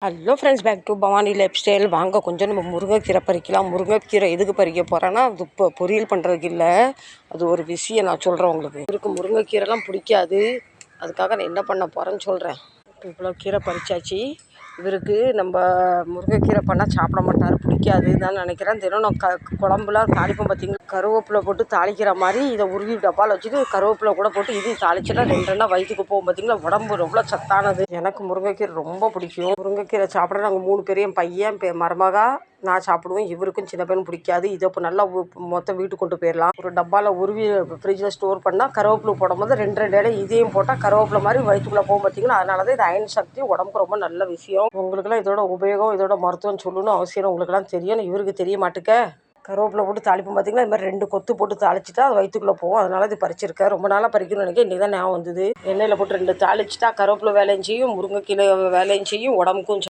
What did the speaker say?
Hello friends, back to Bhavani lifestyle. வாங்க கொஞ்சம் நம்ம முருங்கைக்கீரை பறிக்கலாம். முருங்கைக்கீரை எதுக்கு பறிக்க போகிறேன்னா, அது இப்போ பொரியல் பண்ணுறதுக்கு இல்லை, அது ஒரு விஷயம் நான் சொல்கிறேன் உங்களுக்கு. இவருக்கு முருங்கைக்கீரைலாம் பிடிக்காது, அதுக்காக நான் என்ன பண்ண போகிறேன்னு சொல்கிறேன். இவ்வளோ கீரை பறிச்சாச்சு. இவருக்கு நம்ம முருங்கைக்கீரை பண்ணால் சாப்பிட மாட்டார், பிடிக்காது தான் நினைக்கிறேன். தினம் நான் குழம்புலாம் தாளிப்போம் பார்த்திங்களா, கருவேப்பிலை போட்டு தாளிக்கிற மாதிரி இதை உருவி டப்பாவில் வச்சுட்டு கருவேப்பிலை கூட போட்டு இதையும் தாளிச்சுன்னா ரெண்டா வயிற்றுக்கு போகும் பார்த்திங்களா. உடம்பு ரொம்ப சத்தானது. எனக்கு முருங்கைக்கீரை ரொம்ப பிடிக்கும். முருங்கைக்கீரை சாப்பிட நாங்கள் 3 பேர், என் பையன் மருமகா நான் சாப்பிடுவேன். இவருக்கும் சின்ன பையனும் பிடிக்காது. இதை இப்போ நல்லா மொத்தம் வீட்டுக்கு கொண்டு போயிடலாம். ஒரு டப்பாவில் உருவி ஃப்ரிட்ஜில் ஸ்டோர் பண்ணால் கருவேப்பிலை போடும்போது ரெண்டு இடம் இதையும் போட்டால் கருவேப்பிலை மாதிரி வயிற்றுக்குள்ளே போகும் பார்த்திங்களா. அதனால தான் இது அயன் சக்தி, உடம்புக்கு ரொம்ப நல்ல விஷயம். உங்களுக்குலாம் இதோட உபயோகம், இதோட மருத்துவம் சொல்லணும்னு அவசியம் உங்களுக்குலாம் தெரியும். இவருக்கு தெரிய மாட்டுக்க. கருவேப்பிலை போட்டு தாளிப்போம் பார்த்திங்களா, இது மாதிரி 2 கொத்து போட்டு தாளிச்சிட்டா அது வயிற்றுக்குள்ளே போகும். அதனால இது பறிச்சிருக்கேன். ரொம்ப நாளாக பறிக்கணும்னு நினைக்கிறேன். இன்றைக்கி தான் ஞாபகம் வந்தது. எண்ணெயில் போட்டு 2 தாளிச்சிட்டா கருவேப்பிலை வேலையும் செய்யும், முருங்கைக்கீரை வேலையும் செய்யும், உடம்புக்கும்